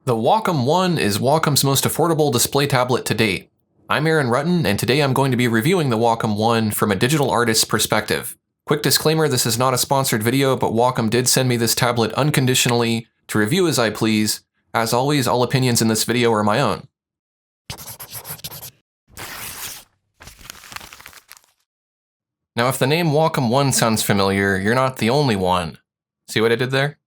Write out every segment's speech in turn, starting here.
The Wacom One is Wacom's most affordable display tablet to date. I'm Aaron Rutten, and today I'm going to be reviewing the Wacom One from a digital artist's perspective. Quick disclaimer, this is not a sponsored video, but Wacom did send me this tablet unconditionally to review as I please. As always, all opinions in this video are my own. Now, if the name Wacom One sounds familiar, you're not the only one. See what I did there?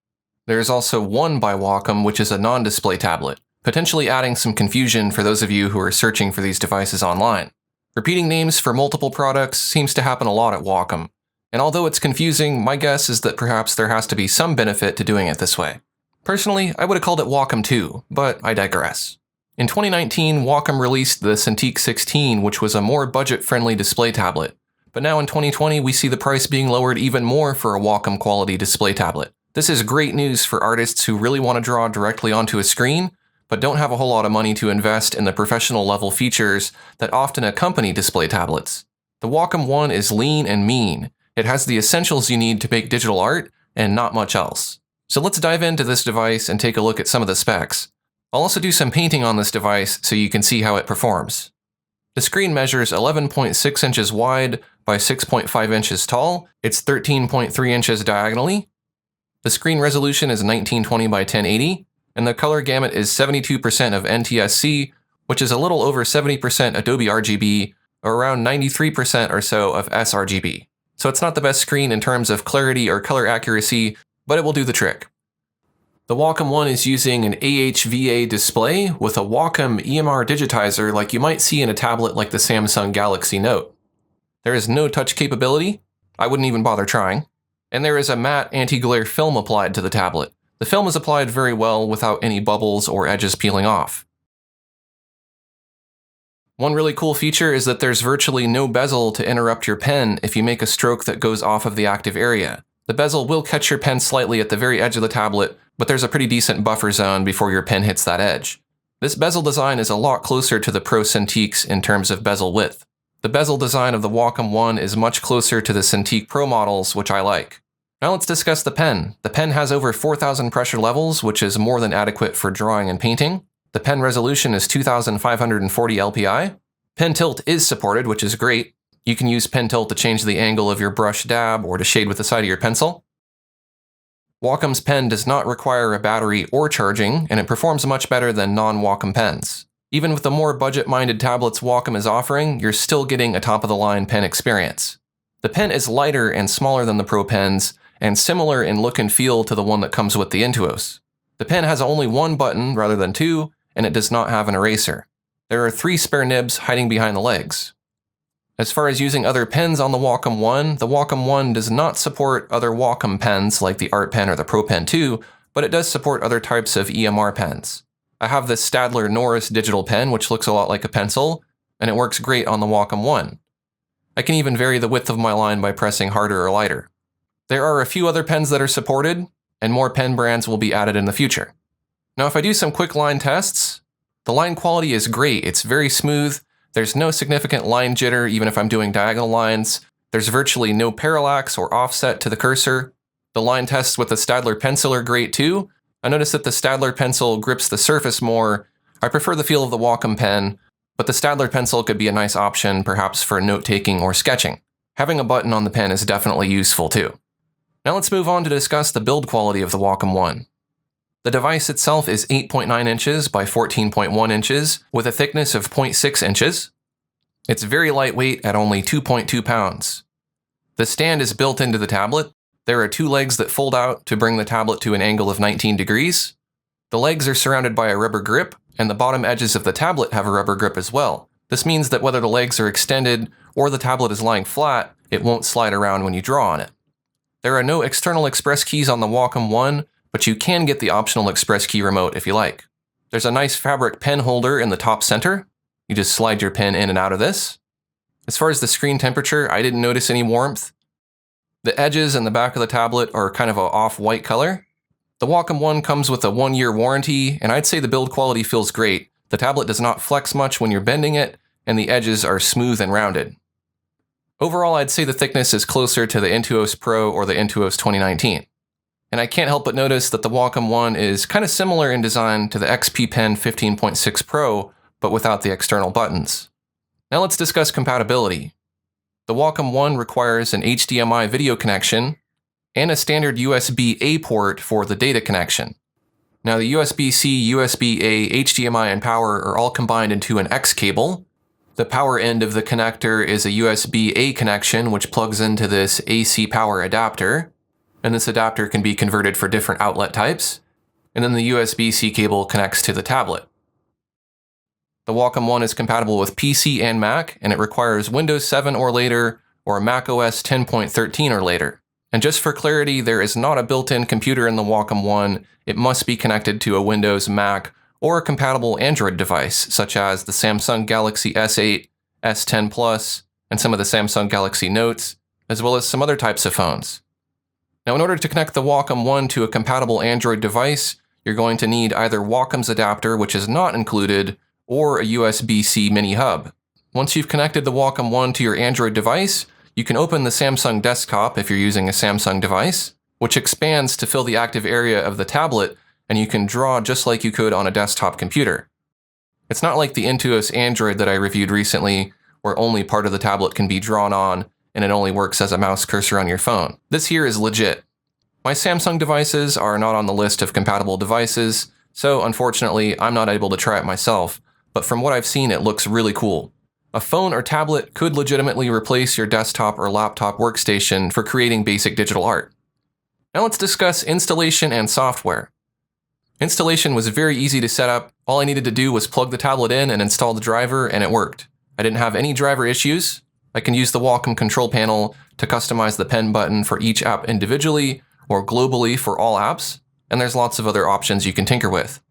There is also One by Wacom, which is a non-display tablet, potentially adding some confusion for those of you who are searching for these devices online. Repeating names for multiple products seems to happen a lot at Wacom, and although it's confusing, my guess is that perhaps there has to be some benefit to doing it this way. Personally, I would have called it Wacom 2, but I digress. In 2019, Wacom released the Cintiq 16, which was a more budget-friendly display tablet, but now in 2020 we see the price being lowered even more for a Wacom quality display tablet. This is great news for artists who really want to draw directly onto a screen, but don't have a whole lot of money to invest in the professional level features that often accompany display tablets. The Wacom One is lean and mean. It has the essentials you need to make digital art and not much else. So let's dive into this device and take a look at some of the specs. I'll also do some painting on this device so you can see how it performs. The screen measures 11.6 inches wide by 6.5 inches tall. It's 13.3 inches diagonally. The screen resolution is 1920 by 1080, and the color gamut is 72% of NTSC, which is a little over 70% Adobe RGB, or around 93% or so of sRGB. So it's not the best screen in terms of clarity or color accuracy, but it will do the trick. The Wacom One is using an AHVA display with a Wacom EMR digitizer like you might see in a tablet like the Samsung Galaxy Note. There is no touch capability. I wouldn't even bother trying. And there is a matte anti-glare film applied to the tablet. The film is applied very well without any bubbles or edges peeling off. One really cool feature is that there's virtually no bezel to interrupt your pen if you make a stroke that goes off of the active area. The bezel will catch your pen slightly at the very edge of the tablet, but there's a pretty decent buffer zone before your pen hits that edge. This bezel design is a lot closer to the Pro Cintiqs in terms of bezel width. The bezel design of the Wacom One is much closer to the Cintiq Pro models, which I like. Now let's discuss the pen. The pen has over 4,000 pressure levels, which is more than adequate for drawing and painting. The pen resolution is 2,540 LPI. Pen tilt is supported, which is great. You can use pen tilt to change the angle of your brush dab or to shade with the side of your pencil. Wacom's pen does not require a battery or charging, and it performs much better than non-Wacom pens. Even with the more budget-minded tablets Wacom is offering, you're still getting a top-of-the-line pen experience. The pen is lighter and smaller than the Pro pens, and similar in look and feel to the one that comes with the Intuos. The pen has only one button rather than two, and it does not have an eraser. There are 3 spare nibs hiding behind the legs. As far as using other pens on the Wacom One, the Wacom One does not support other Wacom pens like the Art Pen or the Pro Pen 2, but it does support other types of EMR pens. I have this Staedtler Norris digital pen, which looks a lot like a pencil, and it works great on the Wacom One. I can even vary the width of my line by pressing harder or lighter. There are a few other pens that are supported, and more pen brands will be added in the future. Now, if I do some quick line tests, the line quality is great. It's very smooth. There's no significant line jitter, even if I'm doing diagonal lines. There's virtually no parallax or offset to the cursor. The line tests with the Staedtler pencil are great too. I noticed that the Staedtler pencil grips the surface more. I prefer the feel of the Wacom pen, but the Staedtler pencil could be a nice option perhaps for note-taking or sketching. Having a button on the pen is definitely useful too. Now let's move on to discuss the build quality of the Wacom One. The device itself is 8.9 inches by 14.1 inches with a thickness of 0.6 inches. It's very lightweight at only 2.2 pounds. The stand is built into the tablet. There are 2 legs that fold out to bring the tablet to an angle of 19 degrees. The legs are surrounded by a rubber grip, and the bottom edges of the tablet have a rubber grip as well. This means that whether the legs are extended or the tablet is lying flat, it won't slide around when you draw on it. There are no external express keys on the Wacom One, but you can get the optional express key remote if you like. There's a nice fabric pen holder in the top center. You just slide your pen in and out of this. As far as the screen temperature, I didn't notice any warmth. The edges and the back of the tablet are kind of an off-white color. The Wacom One comes with a 1-year warranty, and I'd say the build quality feels great. The tablet does not flex much when you're bending it, and the edges are smooth and rounded. Overall, I'd say the thickness is closer to the Intuos Pro or the Intuos 2019. And I can't help but notice that the Wacom One is kind of similar in design to the XP Pen 15.6 Pro, but without the external buttons. Now let's discuss compatibility. The Wacom One requires an HDMI video connection and a standard USB-A port for the data connection. Now the USB-C, USB-A, HDMI, and power are all combined into an X cable. The power end of the connector is a USB-A connection which plugs into this AC power adapter, and this adapter can be converted for different outlet types, and then the USB-C cable connects to the tablet. The Wacom One is compatible with PC and Mac, and it requires Windows 7 or later, or macOS 10.13 or later. And just for clarity, there is not a built-in computer in the Wacom One. It must be connected to a Windows, Mac, or a compatible Android device, such as the Samsung Galaxy S8, S10 Plus, and some of the Samsung Galaxy Notes, as well as some other types of phones. Now, in order to connect the Wacom One to a compatible Android device, you're going to need either Wacom's adapter, which is not included, or a USB-C mini hub. Once you've connected the Wacom One to your Android device, you can open the Samsung desktop if you're using a Samsung device, which expands to fill the active area of the tablet, and you can draw just like you could on a desktop computer. It's not like the Intuos Android that I reviewed recently, where only part of the tablet can be drawn on, and it only works as a mouse cursor on your phone. This here is legit. My Samsung devices are not on the list of compatible devices, so unfortunately I'm not able to try it myself, but from what I've seen it looks really cool. A phone or tablet could legitimately replace your desktop or laptop workstation for creating basic digital art. Now let's discuss installation and software. Installation was very easy to set up. All I needed to do was plug the tablet in and install the driver, and it worked. I didn't have any driver issues. I can use the Wacom control panel to customize the pen button for each app individually or globally for all apps, and there's lots of other options you can tinker with.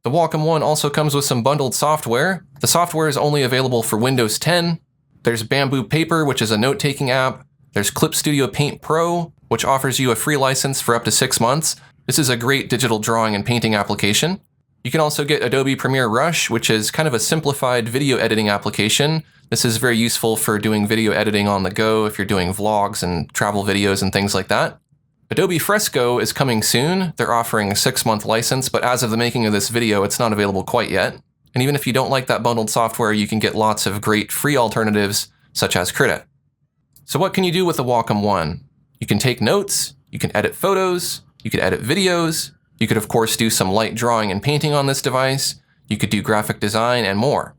The Wacom One also comes with some bundled software. The software is only available for Windows 10. There's Bamboo Paper, which is a note-taking app. There's Clip Studio Paint Pro, which offers you a free license for up to 6 months. This is a great digital drawing and painting application. You can also get Adobe Premiere Rush, which is kind of a simplified video editing application. This is very useful for doing video editing on the go if you're doing vlogs and travel videos and things like that. Adobe Fresco is coming soon. They're offering a 6-month license, but as of the making of this video, it's not available quite yet. And even if you don't like that bundled software, you can get lots of great free alternatives, such as Krita. So what can you do with the Wacom One? You can take notes, you can edit photos, you could edit videos, you could of course do some light drawing and painting on this device, you could do graphic design and more.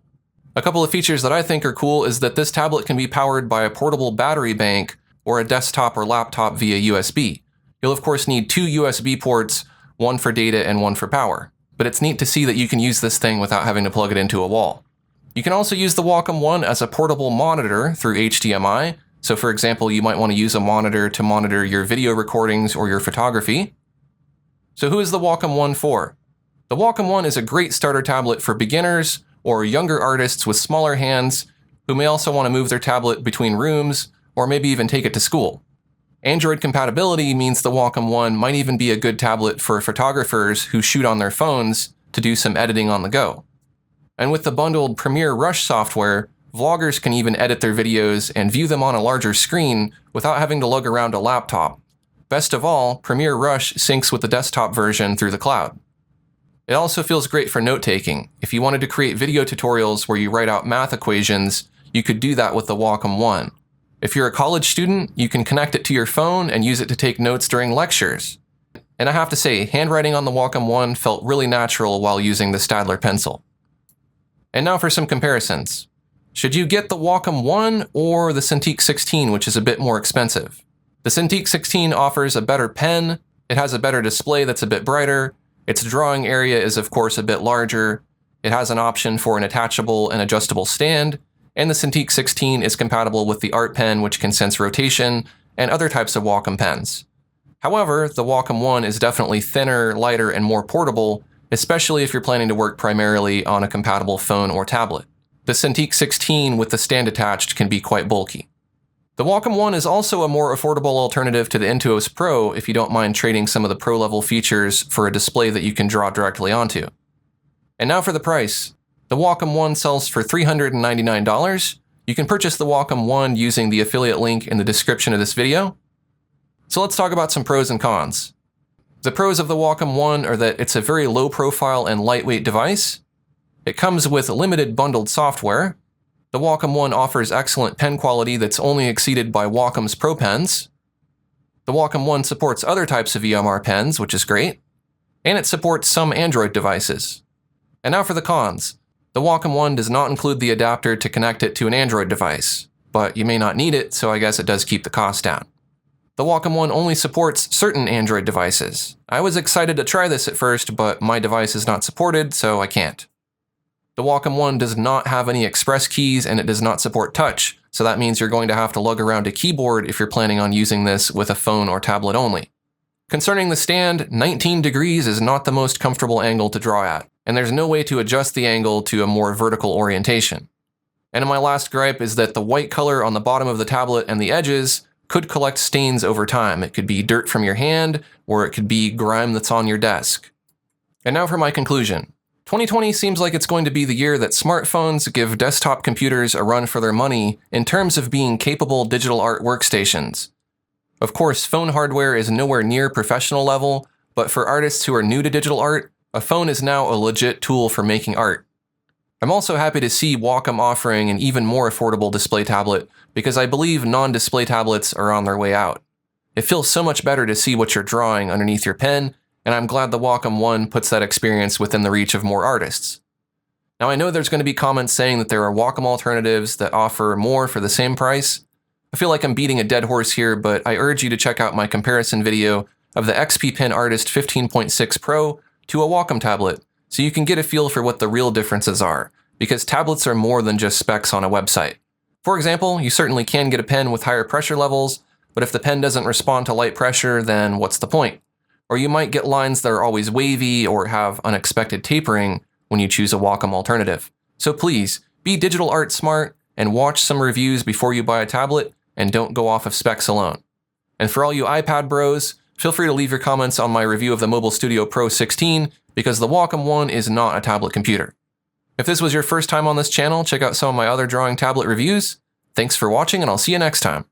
A couple of features that I think are cool is that this tablet can be powered by a portable battery bank or a desktop or laptop via USB. You'll of course need 2 USB ports, one for data and one for power. But it's neat to see that you can use this thing without having to plug it into a wall. You can also use the Wacom One as a portable monitor through HDMI. So for example, you might want to use a monitor to monitor your video recordings or your photography. So who is the Wacom One for? The Wacom One is a great starter tablet for beginners or younger artists with smaller hands who may also want to move their tablet between rooms or maybe even take it to school. Android compatibility means the Wacom One might even be a good tablet for photographers who shoot on their phones to do some editing on the go. And with the bundled Premiere Rush software, vloggers can even edit their videos and view them on a larger screen without having to lug around a laptop. Best of all, Premiere Rush syncs with the desktop version through the cloud. It also feels great for note-taking. If you wanted to create video tutorials where you write out math equations, you could do that with the Wacom One. If you're a college student, you can connect it to your phone and use it to take notes during lectures. And I have to say, handwriting on the Wacom One felt really natural while using the Staedtler pencil. And now for some comparisons. Should you get the Wacom One or the Cintiq 16, which is a bit more expensive? The Cintiq 16 offers a better pen, it has a better display that's a bit brighter, its drawing area is of course a bit larger, it has an option for an attachable and adjustable stand, and the Cintiq 16 is compatible with the Art Pen, which can sense rotation, and other types of Wacom pens. However, the Wacom One is definitely thinner, lighter, and more portable, especially if you're planning to work primarily on a compatible phone or tablet. The Cintiq 16 with the stand attached can be quite bulky. The Wacom One is also a more affordable alternative to the Intuos Pro if you don't mind trading some of the pro-level features for a display that you can draw directly onto. And now for the price. The Wacom One sells for $399. You can purchase the Wacom One using the affiliate link in the description of this video. So let's talk about some pros and cons. The pros of the Wacom One are that it's a very low profile and lightweight device. It comes with limited bundled software. The Wacom One offers excellent pen quality that's only exceeded by Wacom's Pro Pens. The Wacom One supports other types of EMR pens, which is great. And it supports some Android devices. And now for the cons. The Wacom One does not include the adapter to connect it to an Android device, but you may not need it, so I guess it does keep the cost down. The Wacom One only supports certain Android devices. I was excited to try this at first, but my device is not supported, so I can't. The Wacom One does not have any express keys and it does not support touch, so that means you're going to have to lug around a keyboard if you're planning on using this with a phone or tablet only. Concerning the stand, 19 degrees is not the most comfortable angle to draw at, and there's no way to adjust the angle to a more vertical orientation. And my last gripe is that the white color on the bottom of the tablet and the edges could collect stains over time. It could be dirt from your hand, or it could be grime that's on your desk. And now for my conclusion. 2020 seems like it's going to be the year that smartphones give desktop computers a run for their money in terms of being capable digital art workstations. Of course, phone hardware is nowhere near professional level, but for artists who are new to digital art, a phone is now a legit tool for making art. I'm also happy to see Wacom offering an even more affordable display tablet because I believe non-display tablets are on their way out. It feels so much better to see what you're drawing underneath your pen, and I'm glad the Wacom One puts that experience within the reach of more artists. Now I know there's going to be comments saying that there are Wacom alternatives that offer more for the same price. I feel like I'm beating a dead horse here, but I urge you to check out my comparison video of the XP Pen Artist 15.6 Pro to a Wacom tablet, so you can get a feel for what the real differences are, because tablets are more than just specs on a website. For example, you certainly can get a pen with higher pressure levels, but if the pen doesn't respond to light pressure, then what's the point? Or you might get lines that are always wavy or have unexpected tapering when you choose a Wacom alternative. So please, be digital art smart and watch some reviews before you buy a tablet, and don't go off of specs alone. And for all you iPad bros, feel free to leave your comments on my review of the Mobile Studio Pro 16, because the Wacom One is not a tablet computer. If this was your first time on this channel, check out some of my other drawing tablet reviews. Thanks for watching, and I'll see you next time.